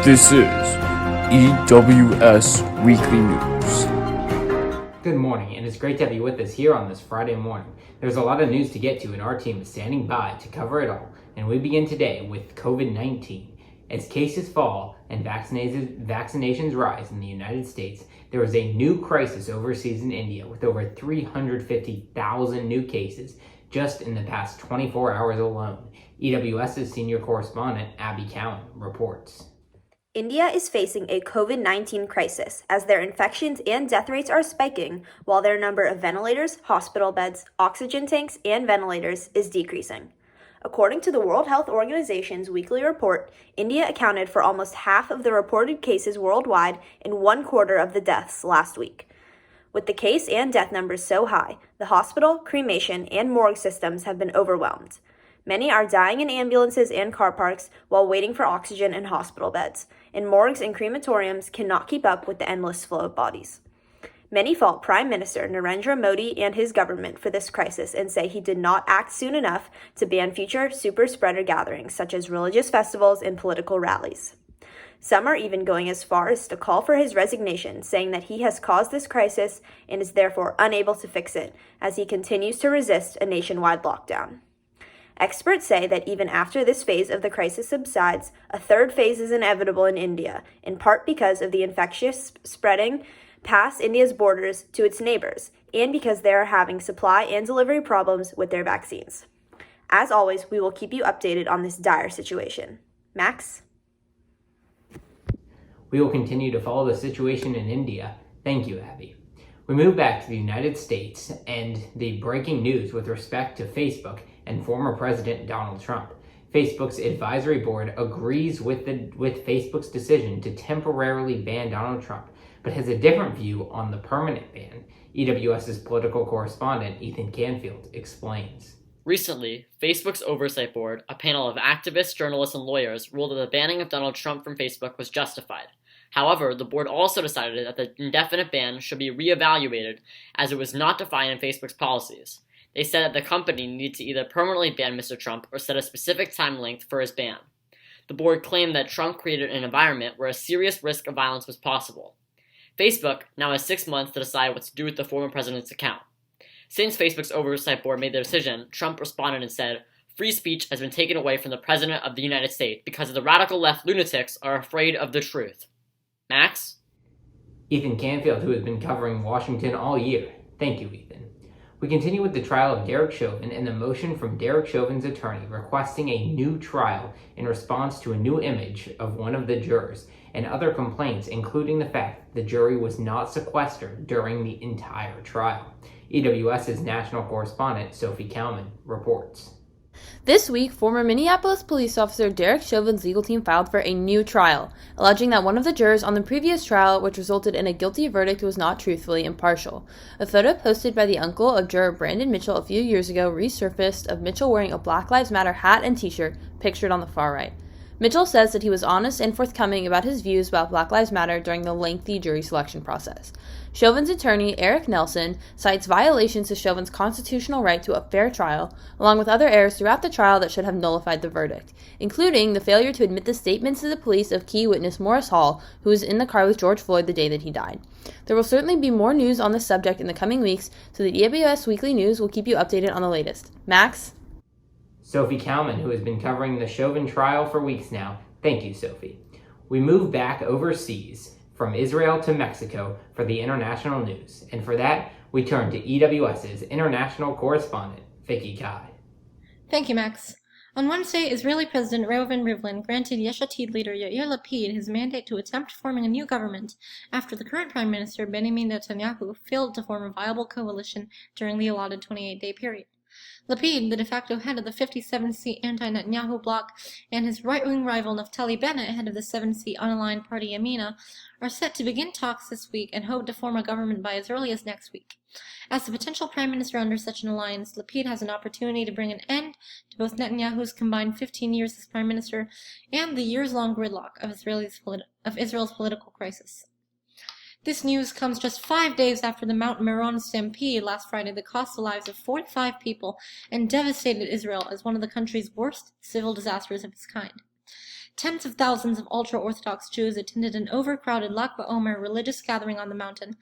This is EWS Weekly News. Good morning, and it's great to have you with us here on this Friday morning. There's a lot of news to get to, and our team is standing by to cover it all. And we begin today with COVID-19. As cases fall and vaccinations rise in the United States, there is a new crisis overseas in India with over 350,000 new cases just in the past 24 hours alone. EWS's senior correspondent, Abby Cowan, reports. India is facing a COVID-19 crisis as their infections and death rates are spiking while their number of ventilators, hospital beds, oxygen tanks, and ventilators is decreasing. According to the World Health Organization's weekly report, India accounted for almost half of the reported cases worldwide and 1/4 of the deaths last week. With the case and death numbers so high, the hospital, cremation, and morgue systems have been overwhelmed. Many are dying in ambulances and car parks while waiting for oxygen and hospital beds, and morgues and crematoriums cannot keep up with the endless flow of bodies. Many fault Prime Minister Narendra Modi and his government for this crisis and say he did not act soon enough to ban future super spreader gatherings such as religious festivals and political rallies. Some are even going as far as to call for his resignation, saying that he has caused this crisis and is therefore unable to fix it as he continues to resist a nationwide lockdown. Experts say that even after this phase of the crisis subsides, a third phase is inevitable in India, in part because of the infectious spreading past India's borders to its neighbors, and because they are having supply and delivery problems with their vaccines. As always, we will keep you updated on this dire situation. Max? We will continue to follow the situation in India. Thank you, Abby. We move back to the United States and the breaking news with respect to Facebook and former President Donald Trump. Facebook's advisory board agrees with Facebook's decision to temporarily ban Donald Trump, but has a different view on the permanent ban. EWS's political correspondent, Ethan Canfield, explains. Recently, Facebook's oversight board, a panel of activists, journalists, and lawyers, ruled that the banning of Donald Trump from Facebook was justified. However, the board also decided that the indefinite ban should be reevaluated as it was not defined in Facebook's policies. They said that the company needed to either permanently ban Mr. Trump or set a specific time length for his ban. The board claimed that Trump created an environment where a serious risk of violence was possible. Facebook now has 6 months to decide what to do with the former president's account. Since Facebook's oversight board made the decision, Trump responded and said, "Free speech has been taken away from the President of the United States because the radical left lunatics are afraid of the truth." Max? Ethan Canfield, who has been covering Washington all year. Thank you, Ethan. We continue with the trial of Derek Chauvin and the motion from Derek Chauvin's attorney requesting a new trial in response to a new image of one of the jurors and other complaints, including the fact that the jury was not sequestered during the entire trial. EWS's national correspondent, Sophie Kalman, reports. This week, former Minneapolis police officer Derek Chauvin's legal team filed for a new trial, alleging that one of the jurors on the previous trial, which resulted in a guilty verdict, was not truthfully impartial. A photo posted by the uncle of juror Brandon Mitchell a few years ago resurfaced of Mitchell wearing a Black Lives Matter hat and t-shirt, pictured on the far right. Mitchell says that he was honest and forthcoming about his views about Black Lives Matter during the lengthy jury selection process. Chauvin's attorney, Eric Nelson, cites violations to Chauvin's constitutional right to a fair trial, along with other errors throughout the trial that should have nullified the verdict, including the failure to admit the statements to the police of key witness Morris Hall, who was in the car with George Floyd the day that he died. There will certainly be more news on this subject in the coming weeks, so the EWS Weekly News will keep you updated on the latest. Max? Sophie Kalman, who has been covering the Chauvin trial for weeks now. Thank you, Sophie. We move back overseas from Israel to Mexico for the international news, and for that, we turn to EWS's international correspondent, Vicky Kai. Thank you, Max. On Wednesday, Israeli President Reuven Rivlin granted Yesh Atid leader Yair Lapid his mandate to attempt forming a new government after the current Prime Minister Benjamin Netanyahu failed to form a viable coalition during the allotted 28-day period. Lapid, the de facto head of the 57-seat anti-Netanyahu bloc, and his right-wing rival Naftali Bennett, head of the 7-seat unaligned party Yamina, are set to begin talks this week and hope to form a government by as early as next week. As the potential prime minister under such an alliance, Lapid has an opportunity to bring an end to both Netanyahu's combined 15 years as prime minister and the years-long gridlock of Israel's political crisis. This news comes just 5 days after the Mount Meron stampede last Friday that cost the lives of 45 people and devastated Israel as one of the country's worst civil disasters of its kind. tens of thousands of ultra-Orthodox Jews attended an overcrowded Lag BaOmer religious gathering on the mountain,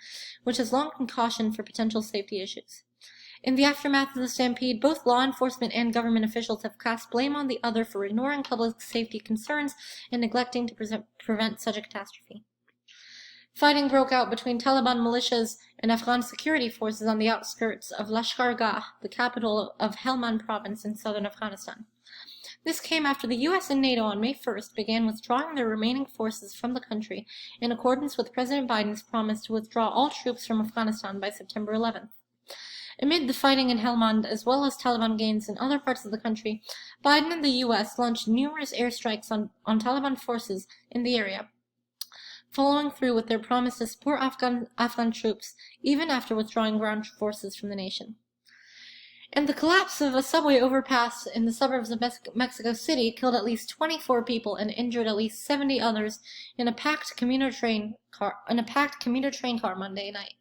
which has long been cautioned for potential safety issues. In the aftermath of the stampede, both law enforcement and government officials have cast blame on the other for ignoring public safety concerns and neglecting to prevent such a catastrophe. Fighting broke out between Taliban militias and Afghan security forces on the outskirts of Lashkar Gah, the capital of Helmand province in southern Afghanistan. This came after the U.S. and NATO on May 1st began withdrawing their remaining forces from the country in accordance with President Biden's promise to withdraw all troops from Afghanistan by September 11th. Amid the fighting in Helmand, as well as Taliban gains in other parts of the country, Biden and the U.S. launched numerous airstrikes on Taliban forces in the area, following through with their promise to support Afghan troops even after withdrawing ground forces from the nation. And the collapse of a subway overpass in the suburbs of Mexico City killed at least 24 people and injured at least 70 others in a packed commuter train car Monday night.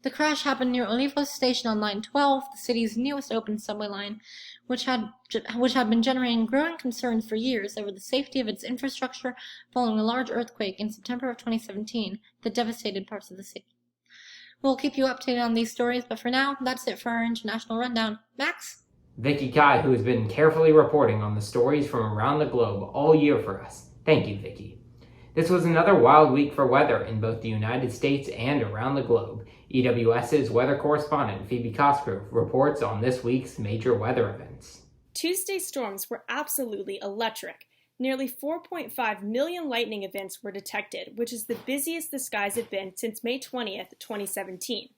The crash happened near Olivos Station on Line 12, the city's newest open subway line, which had been generating growing concerns for years over the safety of its infrastructure following a large earthquake in September of 2017 that devastated parts of the city. We'll keep you updated on these stories, but for now, that's it for our international rundown. Max? Vicky Kai, who has been carefully reporting on the stories from around the globe all year for us. Thank you, Vicky. This was another wild week for weather in both the United States and around the globe. EWS's weather correspondent Phoebe Cosgrove reports on this week's major weather events. Tuesday's storms were absolutely electric. Nearly 4.5 million lightning events were detected, which is the busiest the skies have been since May 20th, 2017.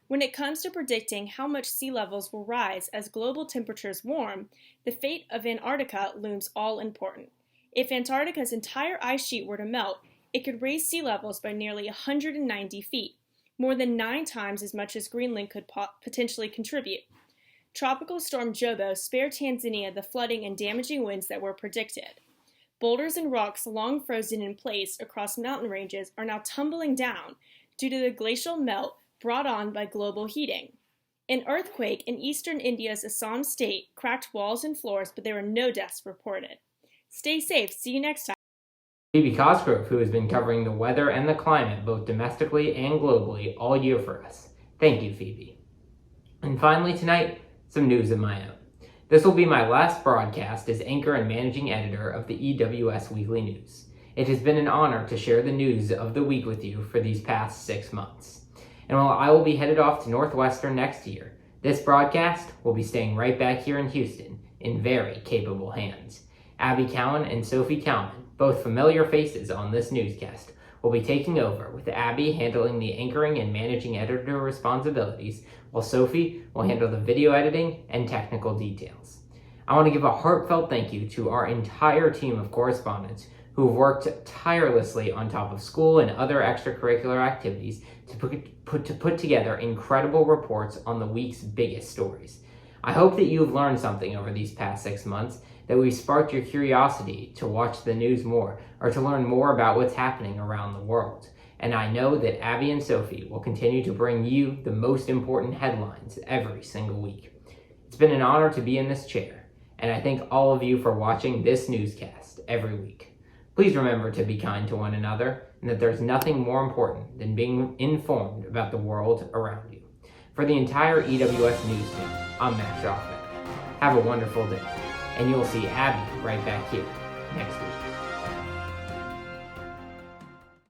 When it comes to predicting how much sea levels will rise as global temperatures warm, the fate of Antarctica looms all important. If Antarctica's entire ice sheet were to melt, it could raise sea levels by nearly 190 feet, more than 9 times as much as Greenland could potentially contribute. Tropical Storm Jobo spared Tanzania the flooding and damaging winds that were predicted. Boulders and rocks long frozen in place across mountain ranges are now tumbling down due to the glacial melt brought on by global heating. An earthquake in eastern India's Assam state cracked walls and floors, but there were no deaths reported. Stay safe. See you next time. Phoebe Cosgrove, who has been covering the weather and the climate both domestically and globally all year for us. Thank you, Phoebe. And finally tonight, some news of my own. This will be my last broadcast as anchor and managing editor of the EWS Weekly News. It has been an honor to share the news of the week with you for these past 6 months. And while I will be headed off to Northwestern next year, this broadcast will be staying right back here in Houston in very capable hands. Abby Cowan and Sophie Kalman, both familiar faces on this newscast, will be taking over, with Abby handling the anchoring and managing editor responsibilities, while Sophie will handle the video editing and technical details. I want to give a heartfelt thank you to our entire team of correspondents who have worked tirelessly on top of school and other extracurricular activities to put together incredible reports on the week's biggest stories. I hope that you have learned something over these past 6 months, that we've sparked your curiosity to watch the news more or to learn more about what's happening around the world. And I know that Abby and Sophie will continue to bring you the most important headlines every single week. It's been an honor to be in this chair, and I thank all of you for watching this newscast every week. Please remember to be kind to one another, and that there's nothing more important than being informed about the world around you. For the entire EWS News team, I'm Matt Schaffner. Have a wonderful day, and you'll see Abby right back here next week.